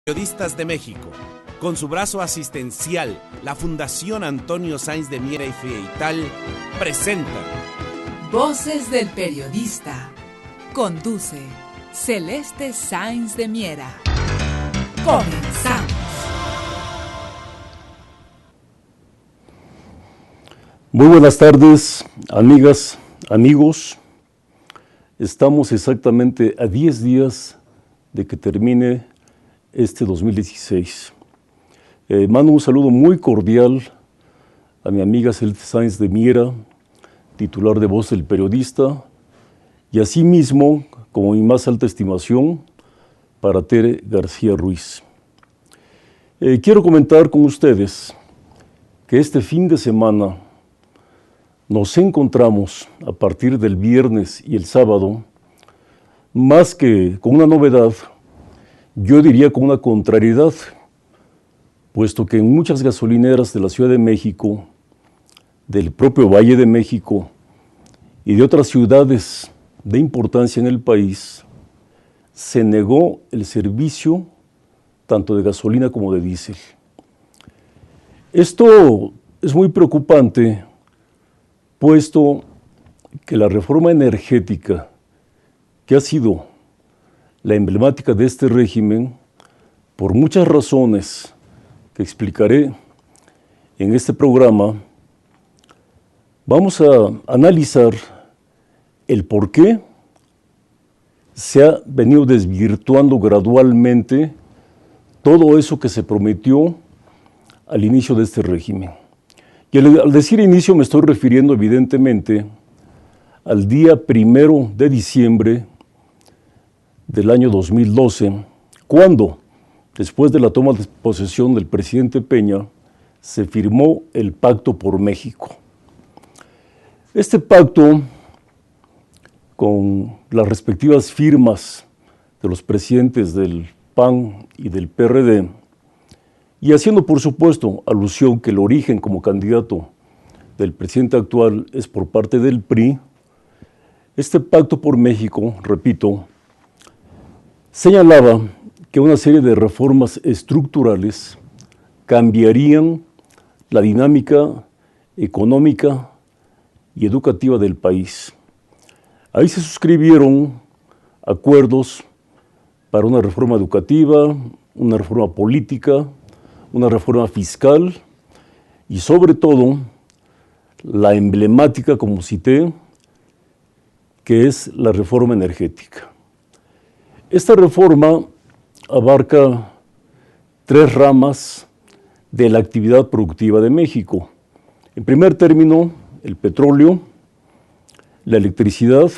Periodistas de México, con su brazo asistencial, la Fundación Antonio Sáenz de Miera y Feital, presenta Voces del Periodista. Conduce Celeste Sáenz de Miera. Comenzamos. Muy buenas tardes, amigas, amigos. Estamos exactamente a 10 días de que termine este 2016. Mando un saludo muy cordial a mi amiga Celeste Sáenz de Miera, titular de Voz del Periodista, y asimismo, como mi más alta estimación, para Tere García Ruiz. Quiero comentar con ustedes que este fin de semana nos encontramos a partir del viernes y el sábado, más que con una novedad, yo diría con una contrariedad, puesto que en muchas gasolineras de la Ciudad de México, del propio Valle de México y de otras ciudades de importancia en el país, se negó el servicio tanto de gasolina como de diésel. Esto es muy preocupante, puesto que la reforma energética, que ha sido la emblemática de este régimen, por muchas razones que explicaré en este programa, vamos a analizar el por qué se ha venido desvirtuando gradualmente todo eso que se prometió al inicio de este régimen. Y al decir inicio me estoy refiriendo evidentemente al día 1 de diciembre del año 2012, cuando, después de la toma de posesión del presidente Peña, se firmó el Pacto por México. Este pacto, con las respectivas firmas de los presidentes del PAN y del PRD, y haciendo, por supuesto, alusión que el origen como candidato del presidente actual es por parte del PRI, este Pacto por México, repito, señalaba que una serie de reformas estructurales cambiarían la dinámica económica y educativa del país. Ahí se suscribieron acuerdos para una reforma educativa, una reforma política, una reforma fiscal y sobre todo la emblemática, como cité, que es la reforma energética. Esta reforma abarca 3 ramas de la actividad productiva de México. En primer término, el petróleo, la electricidad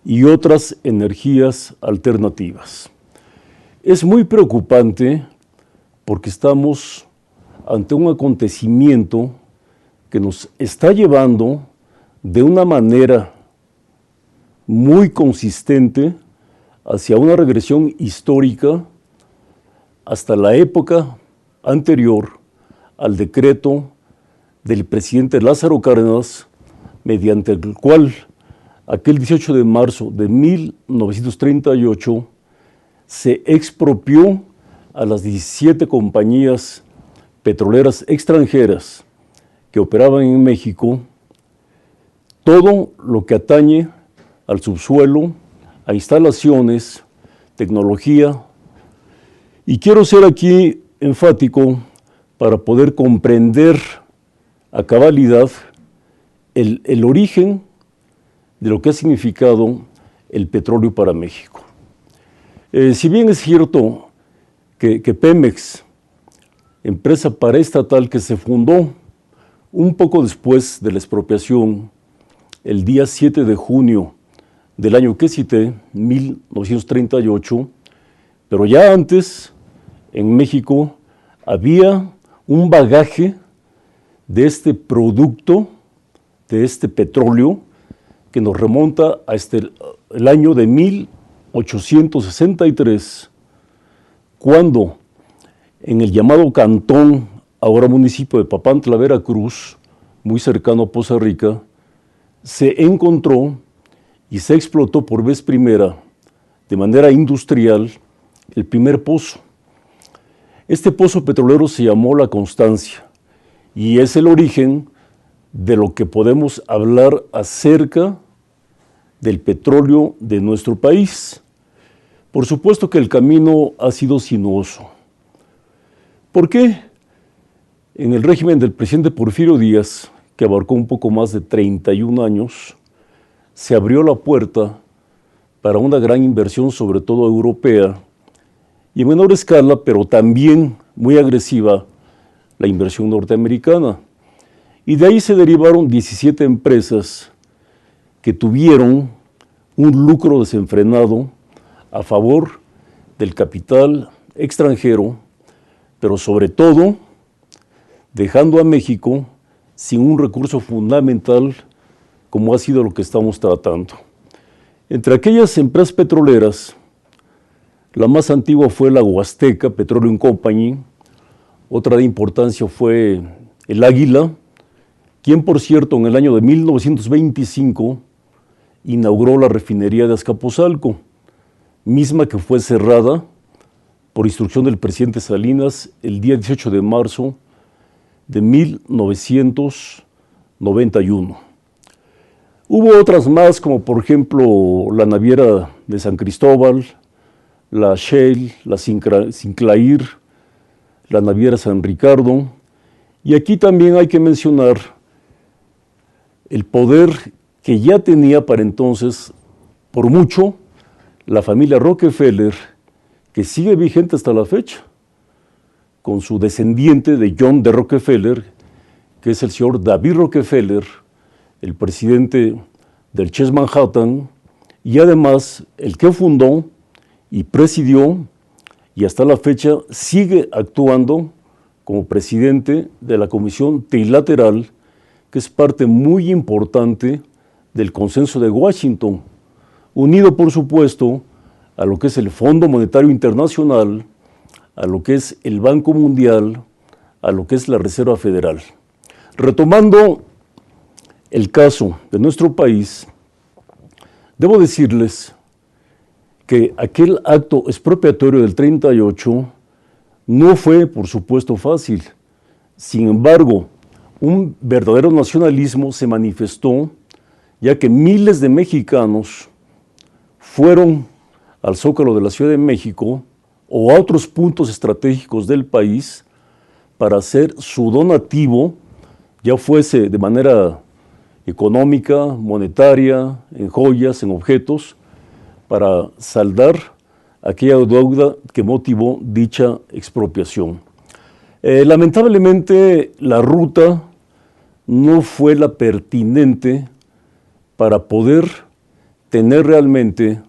y otras energías alternativas. Es muy preocupante porque estamos ante un acontecimiento que nos está llevando de una manera muy consistente hacia una regresión histórica hasta la época anterior al decreto del presidente Lázaro Cárdenas, mediante el cual aquel 18 de marzo de 1938 se expropió a las 17 compañías petroleras extranjeras que operaban en México todo lo que atañe al subsuelo, a instalaciones, tecnología. Y quiero ser aquí enfático para poder comprender a cabalidad el origen de lo que ha significado el petróleo para México. Si bien es cierto que Pemex, empresa paraestatal que se fundó un poco después de la expropiación, el día 7 de junio del año que cité, 1938, pero ya antes, en México, había un bagaje de este producto, de este petróleo, que nos remonta a el año de 1863, cuando en el llamado Cantón, ahora municipio de Papantla, Veracruz, muy cercano a Poza Rica, se encontró y se explotó por vez primera, de manera industrial, el primer pozo. Este pozo petrolero se llamó La Constancia y es el origen de lo que podemos hablar acerca del petróleo de nuestro país. Por supuesto que el camino ha sido sinuoso. ¿Por qué? En el régimen del presidente Porfirio Díaz, que abarcó un poco más de 31 años, se abrió la puerta para una gran inversión, sobre todo europea, y en menor escala, pero también muy agresiva, la inversión norteamericana. Y de ahí se derivaron 17 empresas que tuvieron un lucro desenfrenado a favor del capital extranjero, pero sobre todo dejando a México sin un recurso fundamental como ha sido lo que estamos tratando. Entre aquellas empresas petroleras, la más antigua fue la Huasteca Petroleum Company, otra de importancia fue el Águila, quien por cierto en el año de 1925 inauguró la refinería de Azcapotzalco, misma que fue cerrada por instrucción del presidente Salinas el día 18 de marzo de 1991. Hubo otras más, como por ejemplo la naviera de San Cristóbal, la Shell, la Sinclair, la naviera San Ricardo, y aquí también hay que mencionar el poder que ya tenía para entonces, por mucho, la familia Rockefeller, que sigue vigente hasta la fecha, con su descendiente de John D. Rockefeller, que es el señor David Rockefeller, el presidente del Chess Manhattan, y además el que fundó y presidió, y hasta la fecha sigue actuando como presidente de la Comisión Trilateral, que es parte muy importante del Consenso de Washington, unido por supuesto a lo que es el Fondo Monetario Internacional, a lo que es el Banco Mundial, a lo que es la Reserva Federal. Retomando el caso de nuestro país, debo decirles que aquel acto expropiatorio del 38 no fue, por supuesto, fácil. Sin embargo, un verdadero nacionalismo se manifestó, ya que miles de mexicanos fueron al Zócalo de la Ciudad de México o a otros puntos estratégicos del país para hacer su donativo, ya fuese de manera económica, monetaria, en joyas, en objetos, para saldar aquella deuda que motivó dicha expropiación. Lamentablemente, la ruta no fue la pertinente para poder tener realmente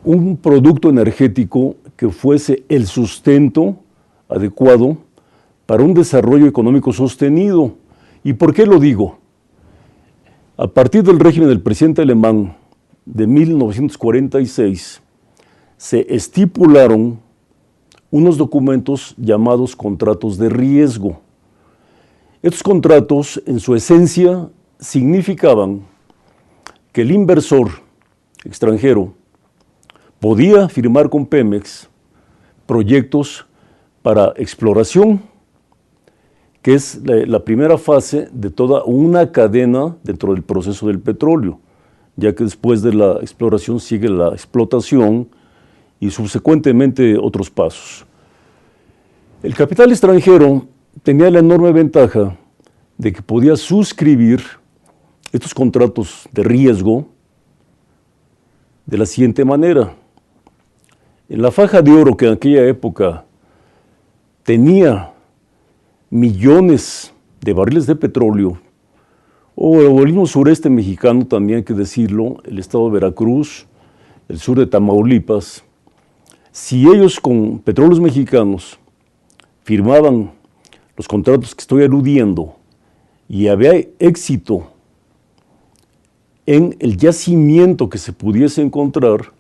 un producto energético que fuese el sustento adecuado para un desarrollo económico sostenido. ¿Y por qué lo digo? A partir del régimen del presidente alemán de 1946, se estipularon unos documentos llamados contratos de riesgo. Estos contratos, en su esencia, significaban que el inversor extranjero podía firmar con Pemex proyectos para exploración, que es la primera fase de toda una cadena dentro del proceso del petróleo, ya que después de la exploración sigue la explotación y subsecuentemente otros pasos. El capital extranjero tenía la enorme ventaja de que podía suscribir estos contratos de riesgo de la siguiente manera. En la faja de oro que en aquella época tenía millones de barriles de petróleo, o el mismo sureste mexicano, también hay que decirlo, el estado de Veracruz, el sur de Tamaulipas, si ellos con petróleos mexicanos firmaban los contratos que estoy aludiendo y había éxito en el yacimiento que se pudiese encontrar,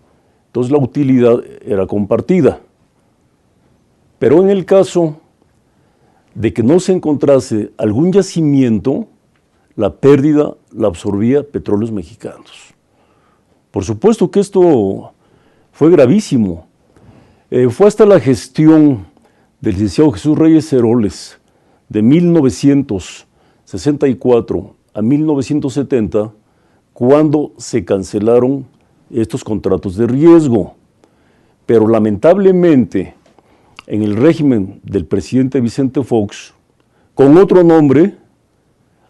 entonces la utilidad era compartida. Pero en el caso de que no se encontrase algún yacimiento, la pérdida la absorbía Petróleos Mexicanos. Por supuesto que esto fue gravísimo. Fue hasta la gestión del licenciado Jesús Reyes Heroles de 1964 a 1970, cuando se cancelaron estos contratos de riesgo. Pero lamentablemente, en el régimen del presidente Vicente Fox, con otro nombre,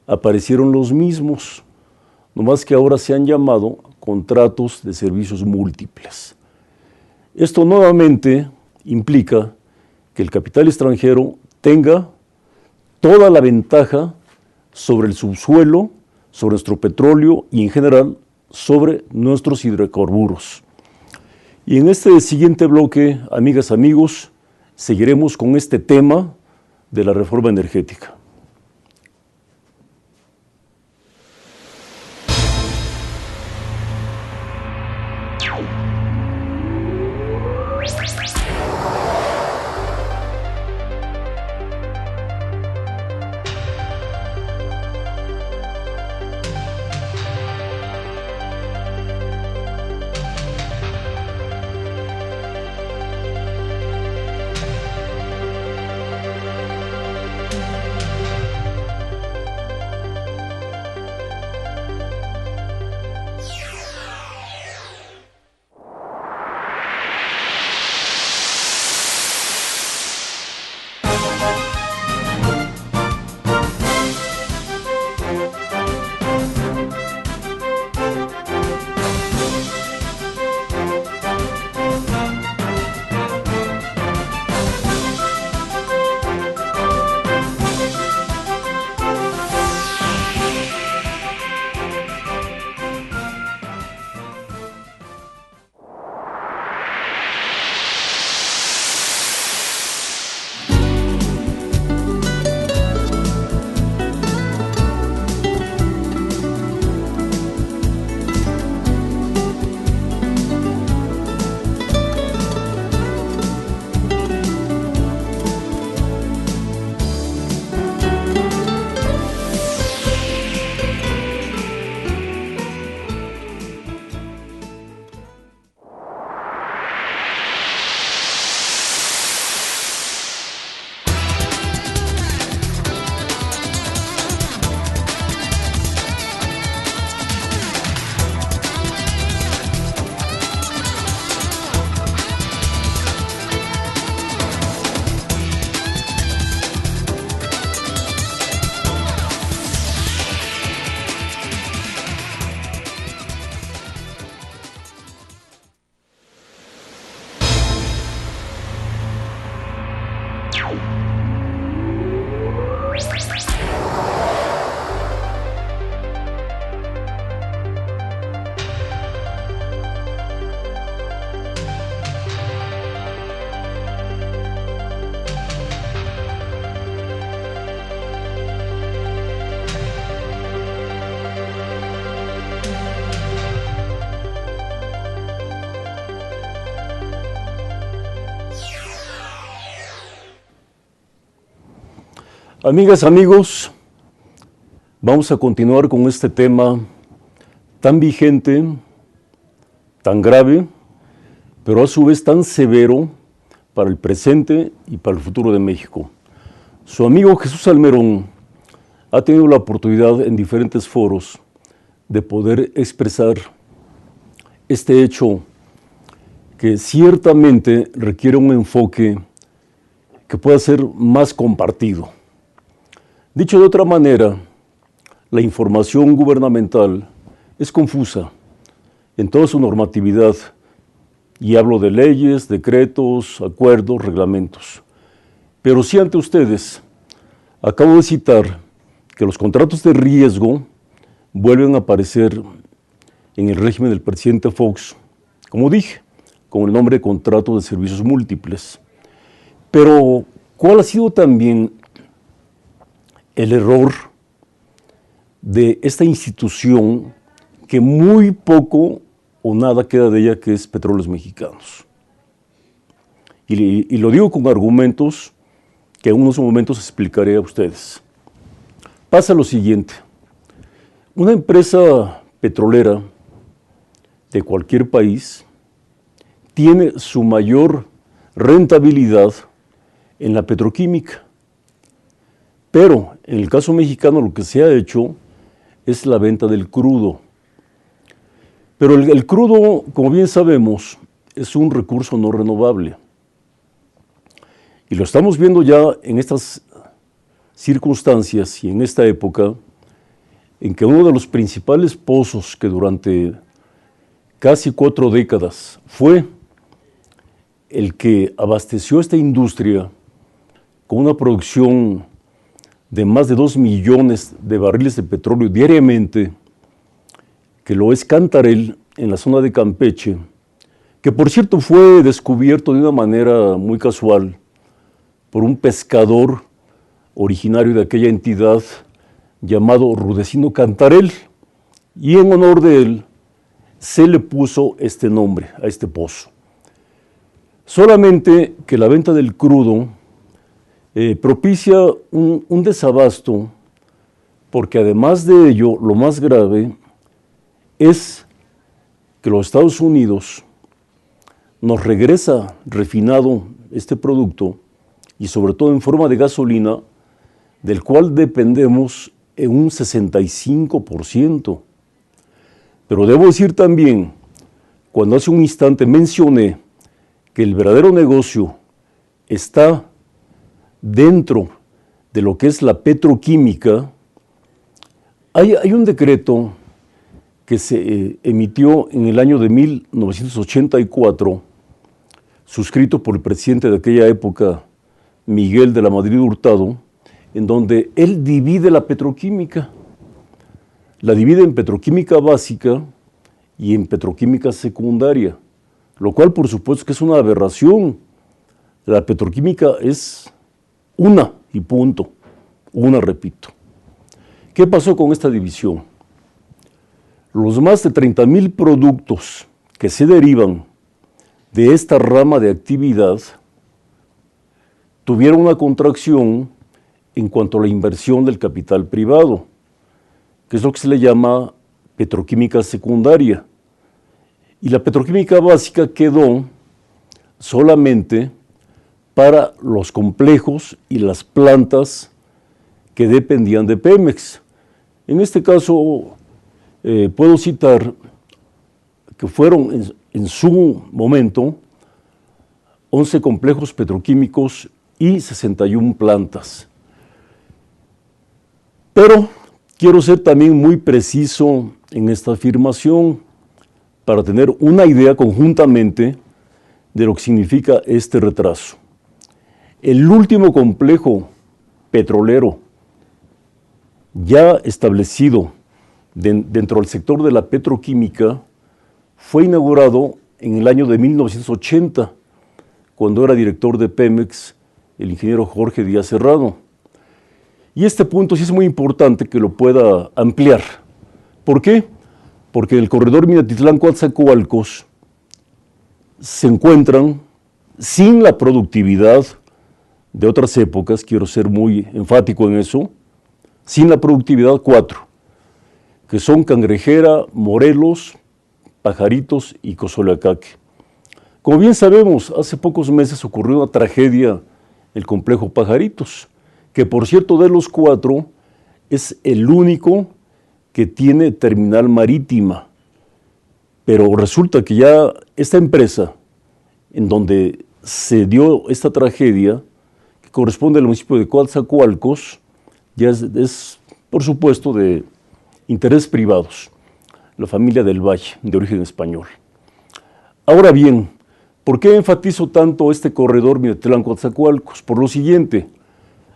aparecieron los mismos, nomás que ahora se han llamado contratos de servicios múltiples. Esto nuevamente implica que el capital extranjero tenga toda la ventaja sobre el subsuelo, sobre nuestro petróleo y en general sobre nuestros hidrocarburos. Y en este siguiente bloque, amigas, amigos, seguiremos con este tema de la reforma energética. Amigas, amigos, vamos a continuar con este tema tan vigente, tan grave, pero a su vez tan severo para el presente y para el futuro de México. Su amigo Jesús Almerón ha tenido la oportunidad en diferentes foros de poder expresar este hecho que ciertamente requiere un enfoque que pueda ser más compartido. Dicho de otra manera, la información gubernamental es confusa en toda su normatividad, y hablo de leyes, decretos, acuerdos, reglamentos. Pero sí, ante ustedes, acabo de citar que los contratos de riesgo vuelven a aparecer en el régimen del presidente Fox, como dije, con el nombre de contrato de servicios múltiples. Pero, ¿cuál ha sido también el error de esta institución que muy poco o nada queda de ella, que es Petróleos Mexicanos? Y lo digo con argumentos que en unos momentos explicaré a ustedes. Pasa lo siguiente: una empresa petrolera de cualquier país tiene su mayor rentabilidad en la petroquímica. Pero en el caso mexicano lo que se ha hecho es la venta del crudo. Pero el crudo, como bien sabemos, es un recurso no renovable. Y lo estamos viendo ya en estas circunstancias y en esta época en que uno de los principales pozos que durante casi 4 décadas fue el que abasteció esta industria con una producción de más de 2 millones de barriles de petróleo diariamente, que lo es Cantarell en la zona de Campeche, que por cierto fue descubierto de una manera muy casual por un pescador originario de aquella entidad llamado Rudecindo Cantarell, y en honor de él se le puso este nombre a este pozo. Solamente que la venta del crudo propicia un desabasto, porque además de ello, lo más grave es que los Estados Unidos nos regresa refinado este producto, y sobre todo en forma de gasolina, del cual dependemos en un 65%. Pero debo decir también, cuando hace un instante mencioné que el verdadero negocio está dentro de lo que es la petroquímica, hay un decreto que se emitió en el año de 1984, suscrito por el presidente de aquella época, Miguel de la Madrid Hurtado, en donde él divide la petroquímica. La divide en petroquímica básica y en petroquímica secundaria, lo cual por supuesto que es una aberración. La petroquímica es una y punto, una, repito. ¿Qué pasó con esta división? Los más de 30,000 productos que se derivan de esta rama de actividad tuvieron una contracción en cuanto a la inversión del capital privado, que es lo que se le llama petroquímica secundaria. Y la petroquímica básica quedó solamente para los complejos y las plantas que dependían de Pemex. En este caso, puedo citar que fueron en su momento 11 complejos petroquímicos y 61 plantas. Pero quiero ser también muy preciso en esta afirmación para tener una idea conjuntamente de lo que significa este retraso. El último complejo petrolero ya establecido dentro del sector de la petroquímica fue inaugurado en el año de 1980, cuando era director de Pemex el ingeniero Jorge Díaz Serrano. Y este punto sí es muy importante que lo pueda ampliar. ¿Por qué? Porque en el corredor Minatitlán-Coatzacoalcos se encuentran, sin la productividad de otras épocas, quiero ser muy enfático en eso, sin la productividad 4, que son Cangrejera, Morelos, Pajaritos y Cozoleacaque. Como bien sabemos, hace pocos meses ocurrió una tragedia en el complejo Pajaritos, que por cierto de los 4 es el único que tiene terminal marítima. Pero resulta que ya esta empresa, en donde se dio esta tragedia, que corresponde al municipio de Coatzacoalcos, ya es por supuesto de intereses privados, la familia del Valle, de origen español. Ahora bien, ¿por qué enfatizo tanto este corredor Minatitlán-Coatzacoalcos? Por lo siguiente,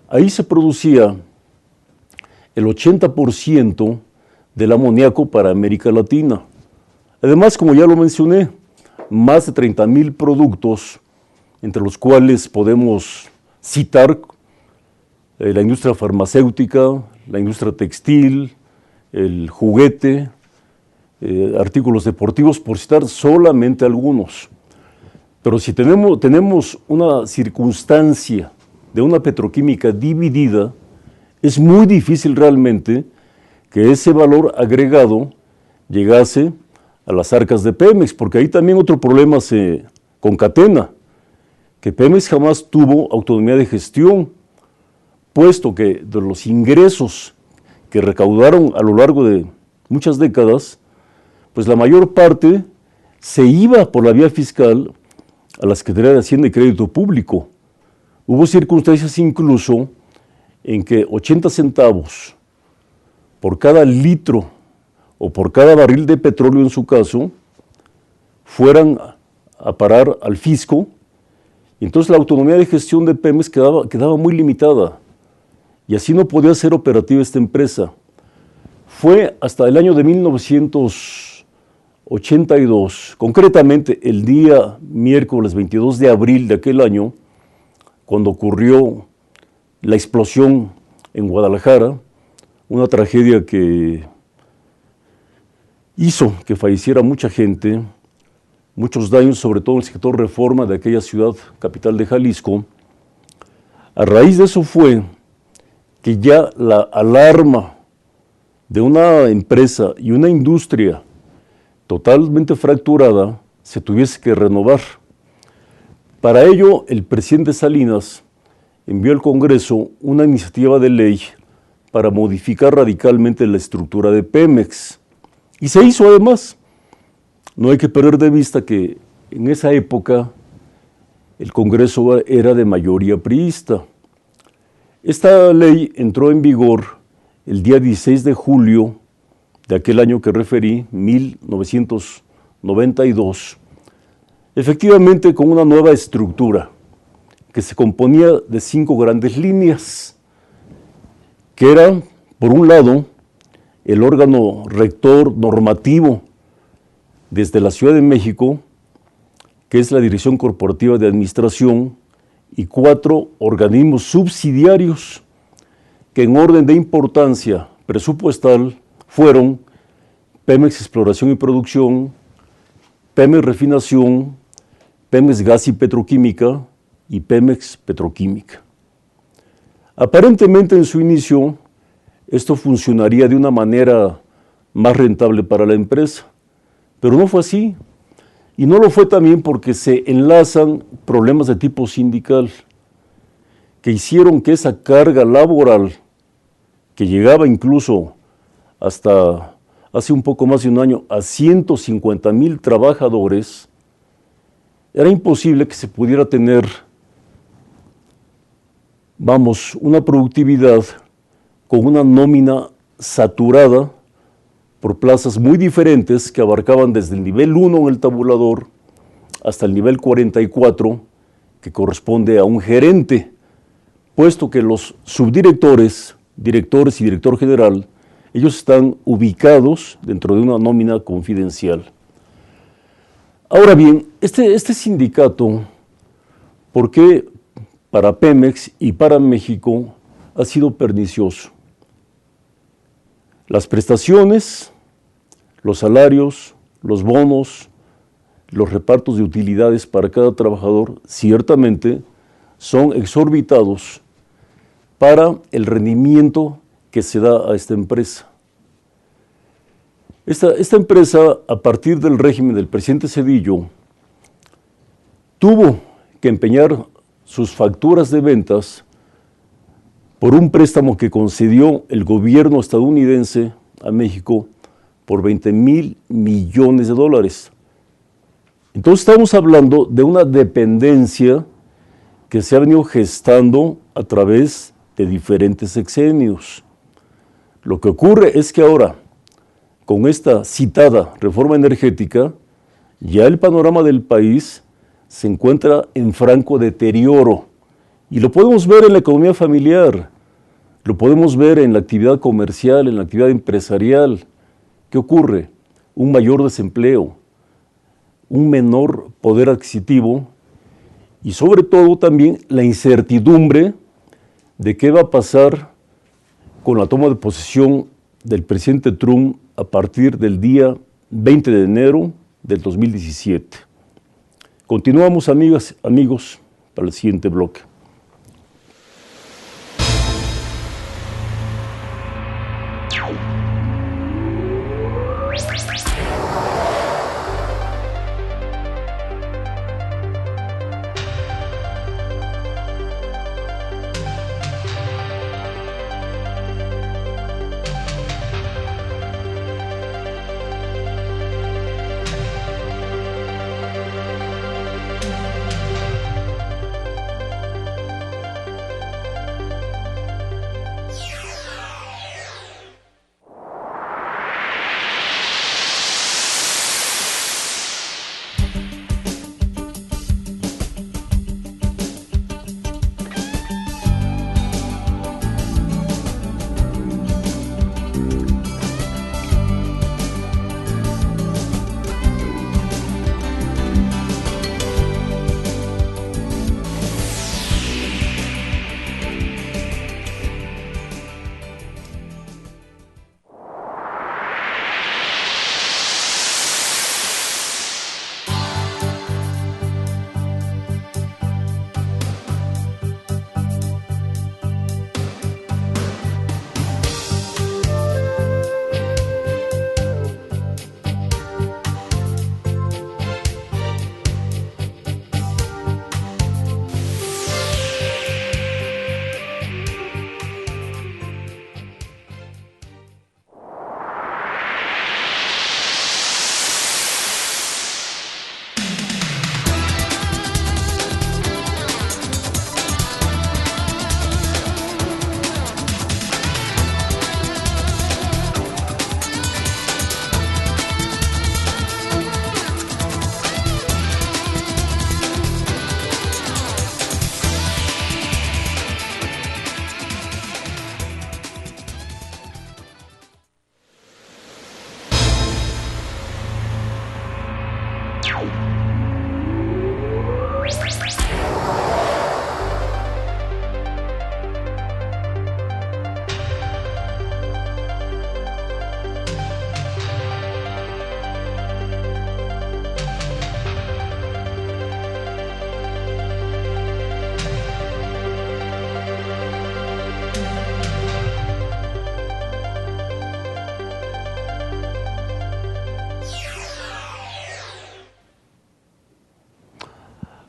ahí se producía el 80% del amoníaco para América Latina. Además, como ya lo mencioné, más de 30,000 productos, entre los cuales podemos citar la industria farmacéutica, la industria textil, el juguete, artículos deportivos, por citar solamente algunos. Pero si tenemos una circunstancia de una petroquímica dividida, es muy difícil realmente que ese valor agregado llegase a las arcas de Pemex, porque ahí también otro problema se concatena. que Pemex jamás tuvo autonomía de gestión, puesto que de los ingresos que recaudaron a lo largo de muchas décadas, pues la mayor parte se iba por la vía fiscal a la Secretaría de Hacienda y Crédito Público. Hubo circunstancias incluso en que 80 centavos por cada litro o por cada barril de petróleo en su caso, fueran a parar al fisco, y entonces la autonomía de gestión de Pemex quedaba muy limitada, y así no podía ser operativa esta empresa. Fue hasta el año de 1982, concretamente el día miércoles 22 de abril de aquel año, cuando ocurrió la explosión en Guadalajara, una tragedia que hizo que falleciera mucha gente, muchos daños, sobre todo en el sector Reforma de aquella ciudad capital de Jalisco. A raíz de eso fue que ya la alarma de una empresa y una industria totalmente fracturada se tuviese que renovar. Para ello, el presidente Salinas envió al Congreso una iniciativa de ley para modificar radicalmente la estructura de Pemex. Y se hizo además. No hay que perder de vista que en esa época el Congreso era de mayoría priista. Esta ley entró en vigor el día 16 de julio de aquel año que referí, 1992, efectivamente con una nueva estructura que se componía de 5 grandes líneas, que era, por un lado, el órgano rector normativo desde la Ciudad de México, que es la Dirección Corporativa de Administración, y 4 organismos subsidiarios que en orden de importancia presupuestal fueron Pemex Exploración y Producción, Pemex Refinación, Pemex Gas y Petroquímica y Pemex Petroquímica. Aparentemente en su inicio esto funcionaría de una manera más rentable para la empresa, pero no fue así. Y no lo fue también porque se enlazan problemas de tipo sindical que hicieron que esa carga laboral, que llegaba incluso hasta hace un poco más de un año a 150,000 trabajadores, era imposible que se pudiera tener, una productividad con una nómina saturada por plazas muy diferentes que abarcaban desde el nivel 1 en el tabulador hasta el nivel 44, que corresponde a un gerente, puesto que los subdirectores, directores y director general, ellos están ubicados dentro de una nómina confidencial. Ahora bien, este sindicato, ¿por qué para Pemex y para México ha sido pernicioso? Las prestaciones, los salarios, los bonos, los repartos de utilidades para cada trabajador, ciertamente son exorbitados para el rendimiento que se da a esta empresa. Esta empresa, a partir del régimen del presidente Zedillo, tuvo que empeñar sus facturas de ventas por un préstamo que concedió el gobierno estadounidense a México por $20,000 millones. Entonces estamos hablando de una dependencia que se ha venido gestando a través de diferentes sexenios. Lo que ocurre es que ahora, con esta citada reforma energética, ya el panorama del país se encuentra en franco deterioro. Y lo podemos ver en la economía familiar, lo podemos ver en la actividad comercial, en la actividad empresarial. ¿Qué ocurre? Un mayor desempleo, un menor poder adquisitivo y sobre todo también la incertidumbre de qué va a pasar con la toma de posesión del presidente Trump a partir del día 20 de enero del 2017. Continuamos, amigas, amigos, para el siguiente bloque.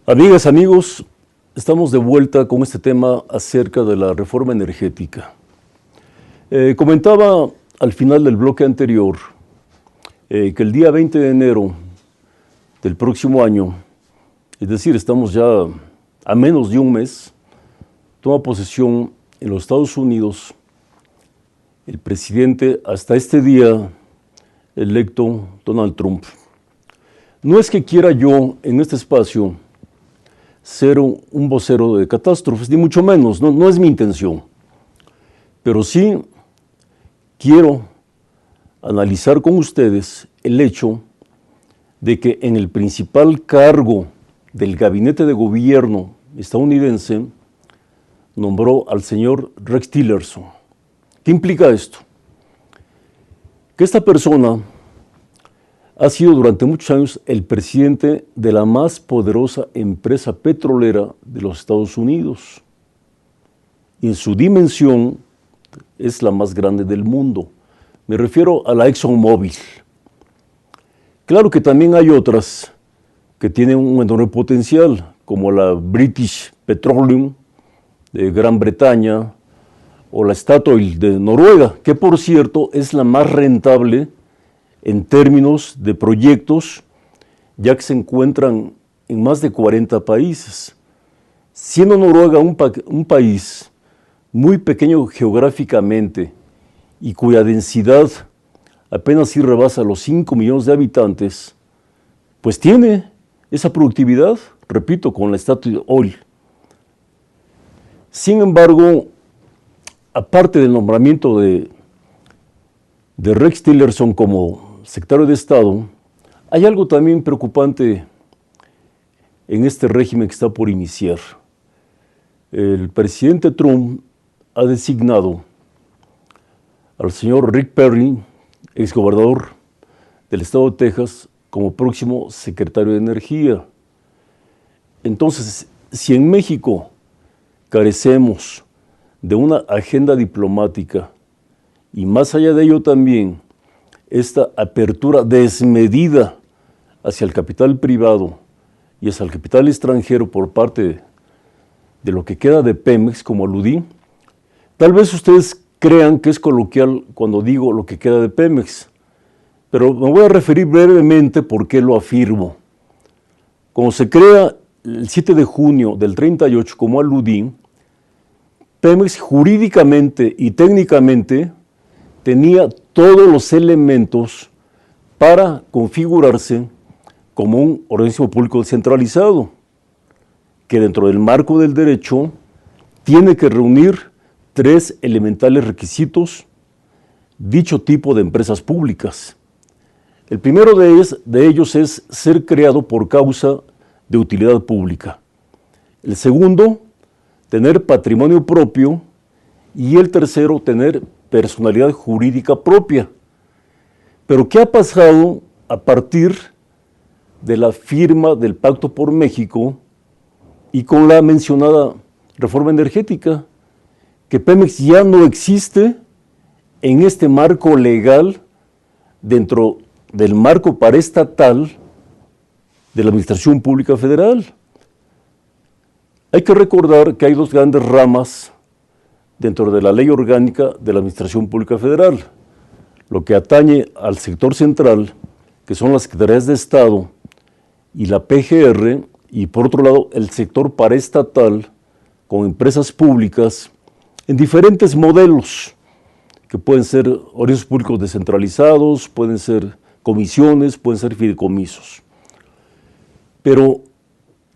Amigas, amigos, estamos de vuelta con este tema acerca de la reforma energética. Comentaba al final del bloque anterior que el día 20 de enero del próximo año, es decir, estamos ya a menos de un mes, toma posesión en los Estados Unidos el presidente hasta este día electo Donald Trump. No es que quiera yo en este espacio ser un vocero de catástrofes, ni mucho menos, no es mi intención. Pero sí quiero analizar con ustedes el hecho de que en el principal cargo del gabinete de gobierno estadounidense nombró al señor Rex Tillerson. ¿Qué implica esto? Que esta persona ha sido durante muchos años el presidente de la más poderosa empresa petrolera de los Estados Unidos. Y en su dimensión es la más grande del mundo. Me refiero a la ExxonMobil. Claro que también hay otras que tienen un enorme potencial, como la British Petroleum de Gran Bretaña o la Statoil de Noruega, que por cierto es la más rentable en términos de proyectos, ya que se encuentran en más de 40 países. Siendo Noruega un país muy pequeño geográficamente y cuya densidad apenas si rebasa los 5 millones de habitantes, pues tiene esa productividad, repito, con la Statoil. Sin embargo, aparte del nombramiento de Rex Tillerson como secretario de Estado, hay algo también preocupante en este régimen que está por iniciar. El presidente Trump ha designado al señor Rick Perry, exgobernador del estado de Texas, como próximo secretario de Energía. Entonces, si en México carecemos de una agenda diplomática y más allá de ello también esta apertura desmedida hacia el capital privado y hacia el capital extranjero por parte de lo que queda de Pemex, como aludí, tal vez ustedes crean que es coloquial cuando digo lo que queda de Pemex, pero me voy a referir brevemente por qué lo afirmo. Cuando se crea el 7 de junio del 38, como aludí, Pemex jurídicamente y técnicamente tenía todos los elementos para configurarse como un organismo público descentralizado, que dentro del marco del derecho tiene que reunir 3 elementales requisitos, dicho tipo de empresas públicas. El primero de ellos es ser creado por causa de utilidad pública. El segundo, tener patrimonio propio. Y el tercero, tener personalidad jurídica propia. Pero ¿qué ha pasado a partir de la firma del Pacto por México y con la mencionada reforma energética? Que Pemex ya no existe en este marco legal dentro del marco paraestatal de la Administración Pública Federal. Hay que recordar que hay 2 grandes ramas dentro de la Ley Orgánica de la Administración Pública Federal, lo que atañe al sector central, que son las Secretarías de Estado y la PGR, y por otro lado el sector paraestatal con empresas públicas en diferentes modelos, que pueden ser organismos públicos descentralizados, pueden ser comisiones, pueden ser fideicomisos. Pero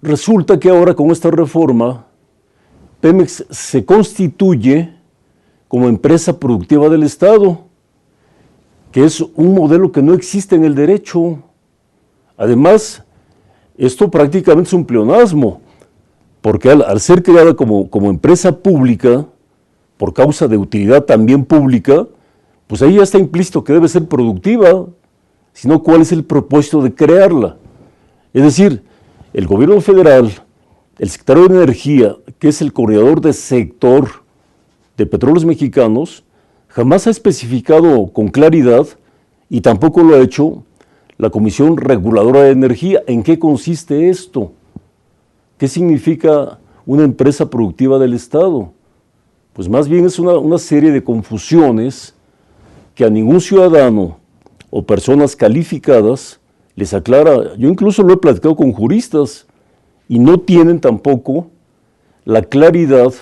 resulta que ahora con esta reforma, Pemex se constituye como empresa productiva del Estado, que es un modelo que no existe en el derecho. Además, esto prácticamente es un pleonasmo, porque al ser creada como empresa pública, por causa de utilidad también pública, pues ahí ya está implícito que debe ser productiva, sino cuál es el propósito de crearla. Es decir, el gobierno federal, el secretario de Energía, que es el coordinador de sector de Petróleos Mexicanos, jamás ha especificado con claridad, y tampoco lo ha hecho la Comisión Reguladora de Energía, en qué consiste esto. ¿Qué significa una empresa productiva del Estado? Pues más bien es una serie de confusiones que a ningún ciudadano o personas calificadas les aclara. Yo incluso lo he platicado con juristas y no tienen tampoco la claridad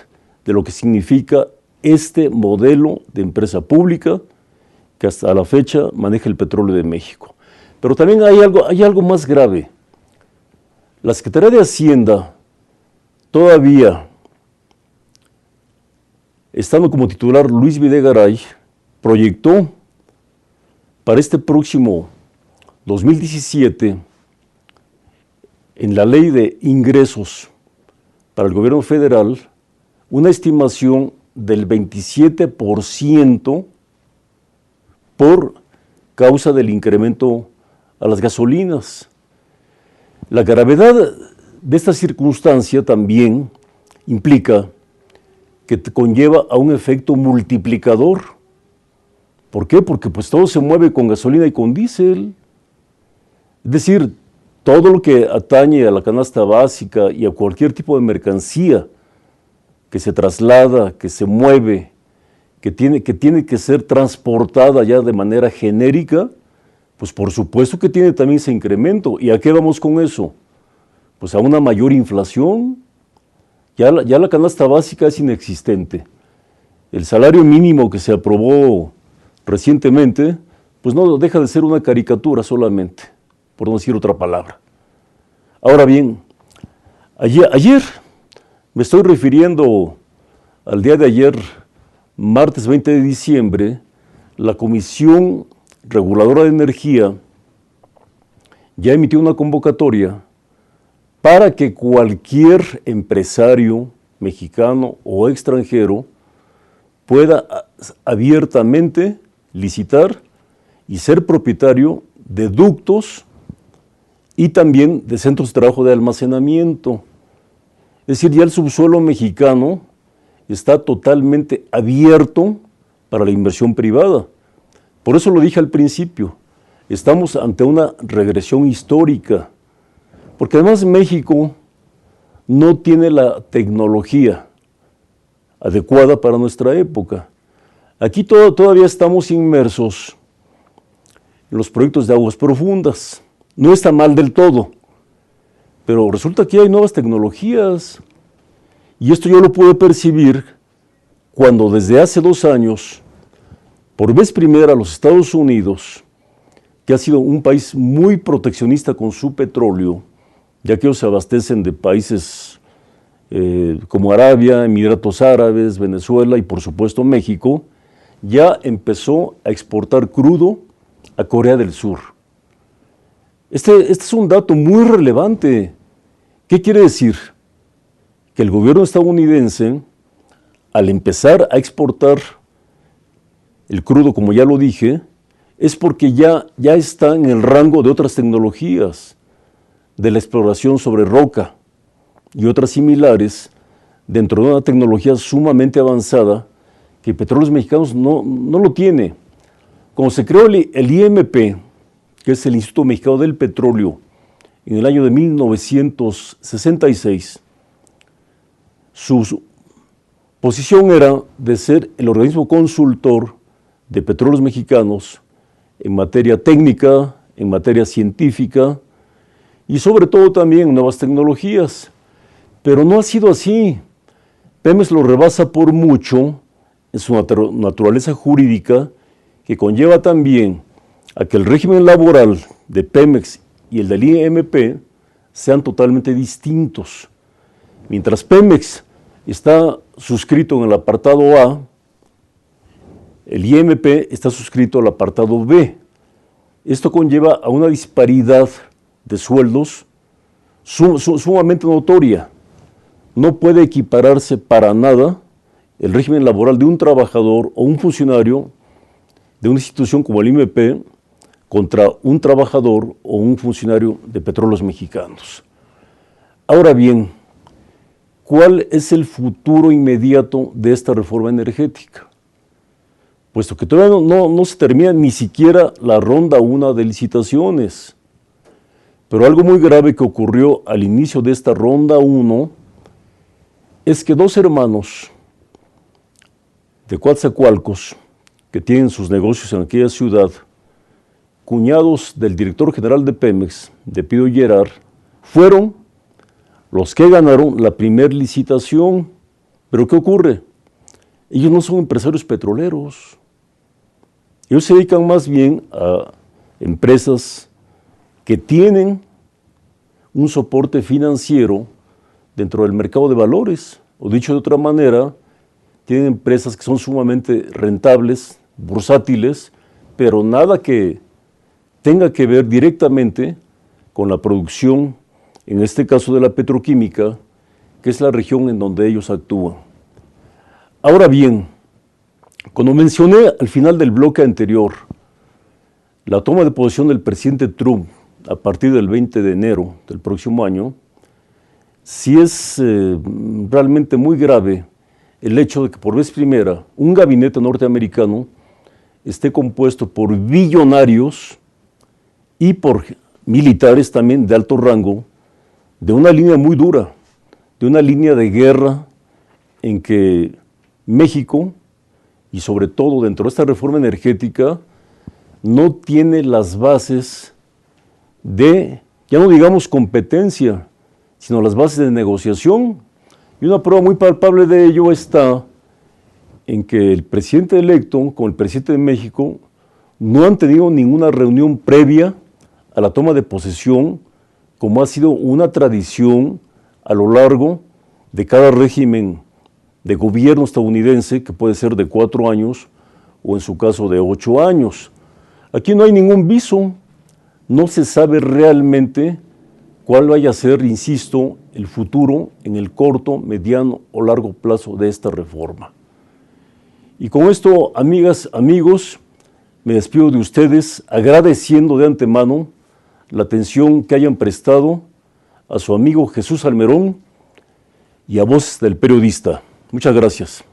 de lo que significa este modelo de empresa pública que hasta la fecha maneja el petróleo de México. Pero también hay algo más grave. La Secretaría de Hacienda todavía, estando como titular Luis Videgaray, proyectó para este próximo 2017, en la Ley de Ingresos para el Gobierno Federal, una estimación del 27% por causa del incremento a las gasolinas. La gravedad de esta circunstancia también implica que te conlleva a un efecto multiplicador. ¿Por qué? Porque pues todo se mueve con gasolina y con diésel. Es decir, todo lo que atañe a la canasta básica y a cualquier tipo de mercancía que se traslada, que se mueve, que tiene que ser transportada ya de manera genérica, pues por supuesto que tiene también ese incremento. ¿Y a qué vamos con eso? Pues a una mayor inflación. Ya la canasta básica es inexistente. El salario mínimo que se aprobó recientemente, pues no deja de ser una caricatura solamente, por no decir otra palabra. Ahora bien, ayer me estoy refiriendo al día de ayer, martes 20 de diciembre, la Comisión Reguladora de Energía ya emitió una convocatoria para que cualquier empresario mexicano o extranjero pueda abiertamente licitar y ser propietario de ductos y también de centros de trabajo de almacenamiento. Es decir, ya el subsuelo mexicano está totalmente abierto para la inversión privada. Por eso lo dije al principio, estamos ante una regresión histórica, porque además México no tiene la tecnología adecuada para nuestra época. Aquí todavía estamos inmersos en los proyectos de aguas profundas. No está mal del todo, pero resulta que hay nuevas tecnologías. Y esto yo lo pude percibir cuando desde hace 2 años, por vez primera, los Estados Unidos, que ha sido un país muy proteccionista con su petróleo, ya que ellos se abastecen de países como Arabia, Emiratos Árabes, Venezuela y por supuesto México, ya empezó a exportar crudo a Corea del Sur. Este es un dato muy relevante. ¿Qué quiere decir? Que el gobierno estadounidense, al empezar a exportar el crudo, como ya lo dije, es porque ya está en el rango de otras tecnologías, de la exploración sobre roca y otras similares, dentro de una tecnología sumamente avanzada que Petróleos Mexicanos no lo tiene. Cuando se creó el IMP, que es el Instituto Mexicano del Petróleo, en el año de 1966, su posición era de ser el organismo consultor de Petróleos Mexicanos en materia técnica, en materia científica y sobre todo también en nuevas tecnologías. Pero no ha sido así. Pemex lo rebasa por mucho en su naturaleza jurídica, que conlleva también a que el régimen laboral de Pemex y el del IMP sean totalmente distintos. Mientras Pemex está suscrito en el apartado A, el IMP está suscrito al apartado B. Esto conlleva a una disparidad de sueldos sumamente notoria. No puede equipararse para nada el régimen laboral de un trabajador o un funcionario de una institución como el IMP contra un trabajador o un funcionario de Petróleos Mexicanos. Ahora bien, ¿cuál es el futuro inmediato de esta reforma energética? Puesto que todavía no se termina ni siquiera la ronda 1 de licitaciones. Pero algo muy grave que ocurrió al inicio de esta ronda 1 es que dos hermanos de Coatzacoalcos, que tienen sus negocios en aquella ciudad, cuñados del director general de Pemex, de Pido Gerard, fueron los que ganaron la primera licitación. ¿Pero qué ocurre? Ellos no son empresarios petroleros. Ellos se dedican más bien a empresas que tienen un soporte financiero dentro del mercado de valores. O dicho de otra manera, tienen empresas que son sumamente rentables, bursátiles, pero nada que tenga que ver directamente con la producción, en este caso de la petroquímica, que es la región en donde ellos actúan. Ahora bien, cuando mencioné al final del bloque anterior la toma de posesión del presidente Trump a partir del 20 de enero del próximo año, sí es realmente muy grave el hecho de que por vez primera un gabinete norteamericano esté compuesto por billonarios y por militares también de alto rango, de una línea muy dura, de una línea de guerra en que México, y sobre todo dentro de esta reforma energética, no tiene las bases de, ya no digamos competencia, sino las bases de negociación. Y una prueba muy palpable de ello está en que el presidente electo con el presidente de México no han tenido ninguna reunión previa a la toma de posesión, como ha sido una tradición a lo largo de cada régimen de gobierno estadounidense, que puede ser de 4 años o en su caso de 8 años. Aquí no hay ningún viso, no se sabe realmente cuál vaya a ser, insisto, el futuro en el corto, mediano o largo plazo de esta reforma. Y con esto, amigas, amigos, me despido de ustedes agradeciendo de antemano la atención que hayan prestado a su amigo Jesús Almerón y a Voz del Periodista. Muchas gracias.